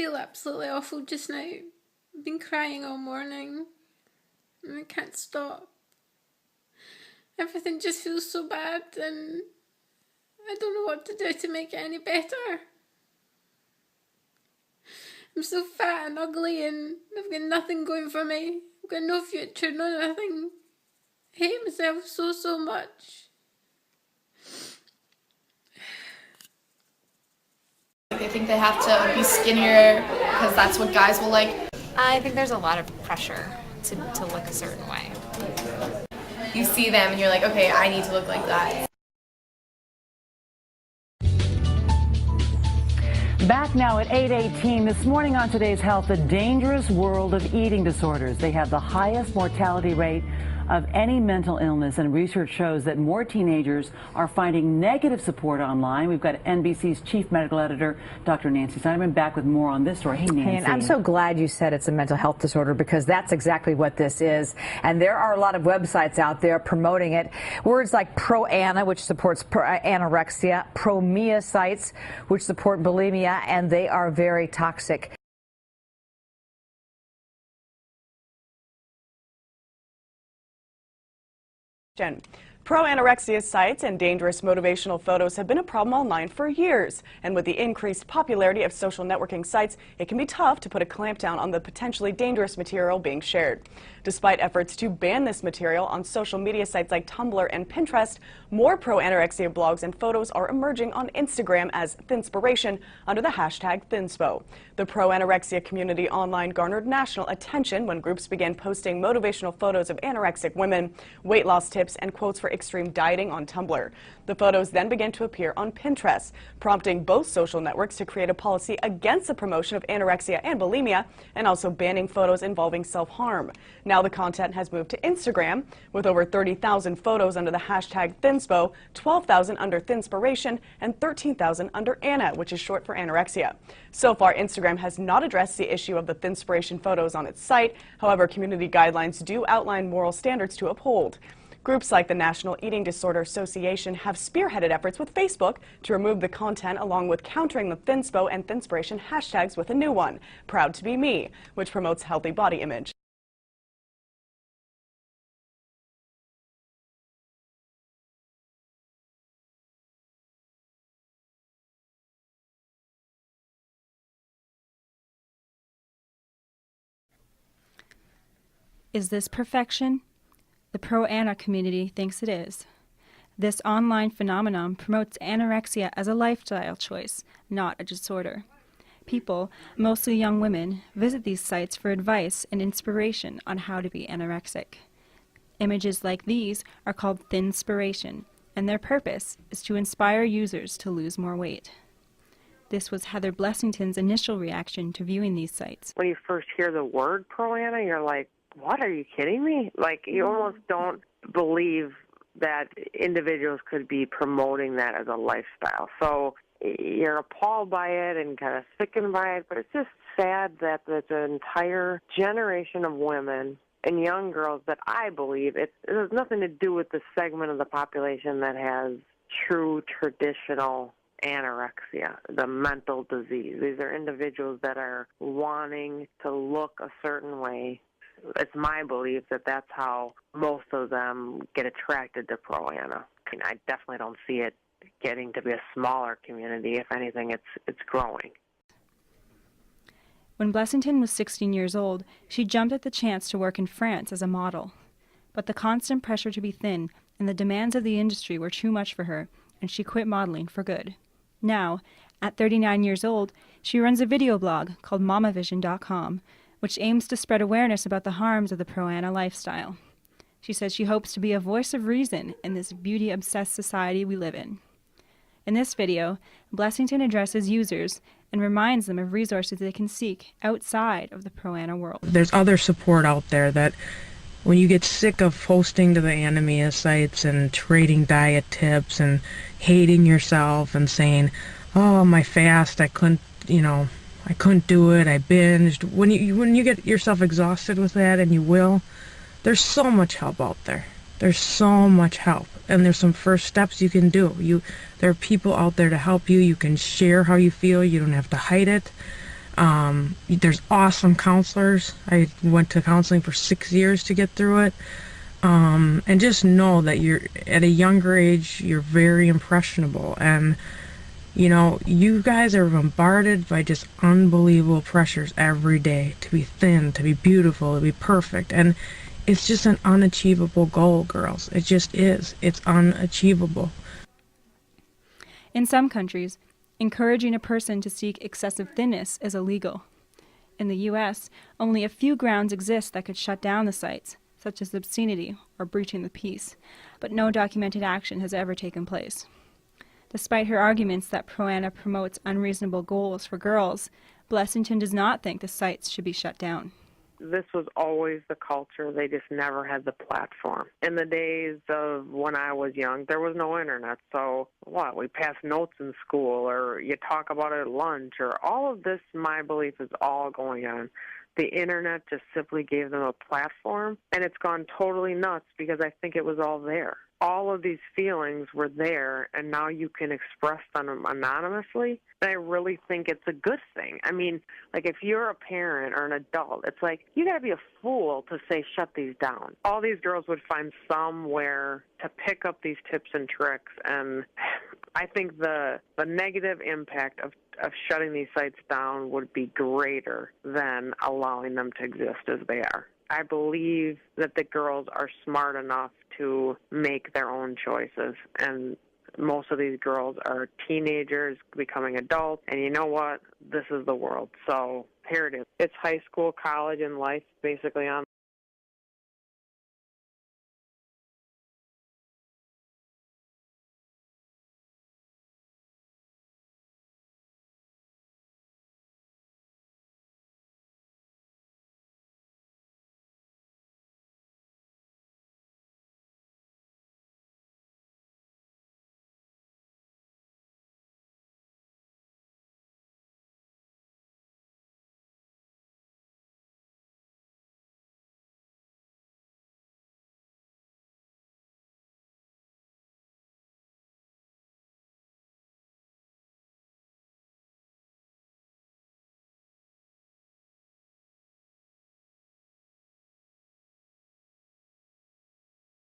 feel absolutely awful just now. I've been crying all morning and I can't stop. Everything just feels so bad and I don't know what to do to make it any better. I'm so fat and ugly and I've got nothing going for me. I've got no future, no nothing. I hate myself so much. They think they have to be skinnier because that's what guys will like. I think there's a lot of pressure to look a certain way. You see them and you're like, okay, I need to look like that. Back now at 8:18 this morning on Today's Health, the dangerous world of eating disorders. They have the highest mortality rate of any mental illness, and research shows that more teenagers are finding negative support online. We've got NBC's chief medical editor, Dr. Nancy Snyderman, back with more on this story. Hey, Nancy. Hey, and I'm so glad you said it's a mental health disorder, because that's exactly what this is. And there are a lot of websites out there promoting it. Words like Pro-Ana, which supports anorexia, Pro-Mia sites, which support bulimia, and they are very toxic. Pro-anorexia sites and dangerous motivational photos have been a problem online for years. And with the increased popularity of social networking sites, it can be tough to put a clamp down on the potentially dangerous material being shared. Despite efforts to ban this material on social media sites like Tumblr and Pinterest, more pro-anorexia blogs and photos are emerging on Instagram as Thinspiration under the hashtag Thinspo. The pro-anorexia community online garnered national attention when groups began posting motivational photos of anorexic women, weight loss tips, and quotes for extreme dieting on Tumblr. The photos then began to appear on Pinterest, prompting both social networks to create a policy against the promotion of anorexia and bulimia, and also banning photos involving self-harm. Now the content has moved to Instagram, with over 30,000 photos under the hashtag Thinspo, 12,000 under Thinspiration, and 13,000 under Ana, which is short for anorexia. So far, Instagram has not addressed the issue of the Thinspiration photos on its site. However, community guidelines do outline moral standards to uphold. Groups like the National Eating Disorder Association have spearheaded efforts with Facebook to remove the content, along with countering the Thinspo and Thinspiration hashtags with a new one, Proud to be Me, which promotes healthy body image. Is this perfection? The pro-ana community thinks it is. This online phenomenon promotes anorexia as a lifestyle choice, not a disorder. People, mostly young women, visit these sites for advice and inspiration on how to be anorexic. Images like these are called Thinspiration, and their purpose is to inspire users to lose more weight. This was Heather Blessington's initial reaction to viewing these sites. When you first hear the word pro-ana, you're like, what, are you kidding me? Like, you almost don't believe that individuals could be promoting that as a lifestyle. So you're appalled by it and kind of sickened by it, but it's just sad that there's an entire generation of women and young girls that I believe it has nothing to do with the segment of the population that has true traditional anorexia, the mental disease. These are individuals that are wanting to look a certain way. It's my belief that that's how most of them get attracted to pro-ana. I definitely don't see it getting to be a smaller community. If anything, it's growing. When Blessington was 16 years old, she jumped at the chance to work in France as a model. But the constant pressure to be thin and the demands of the industry were too much for her, and she quit modeling for good. Now, at 39 years old, she runs a video blog called MamaVision.com, which aims to spread awareness about the harms of the pro-ana lifestyle. She says she hopes to be a voice of reason in this beauty-obsessed society we live in. In this video, Blessington addresses users and reminds them of resources they can seek outside of the pro-ana world. There's other support out there that when you get sick of posting to the anomia sites and trading diet tips and hating yourself and saying, oh, my fast, I couldn't do it, I binged. When you get yourself exhausted with that, and you will, there's so much help out there. There's so much help, and there's some first steps you can do. There are people out there to help you. You can share how you feel. You don't have to hide it. There's awesome counselors. I went to counseling for 6 years to get through it. And just know that you're at a younger age, you're very impressionable, and you know, you guys are bombarded by just unbelievable pressures every day to be thin, to be beautiful, to be perfect, and it's just an unachievable goal, girls. It just is. It's unachievable. In some countries, encouraging a person to seek excessive thinness is illegal. In the U.S., only a few grounds exist that could shut down the sites, such as obscenity or breaching the peace, but no documented action has ever taken place. Despite her arguments that Pro-Ana promotes unreasonable goals for girls, Blessington does not think the sites should be shut down. This was always the culture. They just never had the platform. In the days of when I was young, there was no internet. So what? We passed notes in school, or you talk about it at lunch, or all of this, my belief, is all going on. The internet just simply gave them a platform, and it's gone totally nuts because I think it was all there. All of these feelings were there, and now you can express them anonymously. And I really think it's a good thing. I mean, like, if you're a parent or an adult, it's like, you got to be a fool to say, shut these down. All these girls would find somewhere to pick up these tips and tricks, and I think the negative impact of shutting these sites down would be greater than allowing them to exist as they are. I believe that the girls are smart enough to make their own choices, and most of these girls are teenagers becoming adults, and you know what? This is the world. So here it is. It's high school, college, and life basically on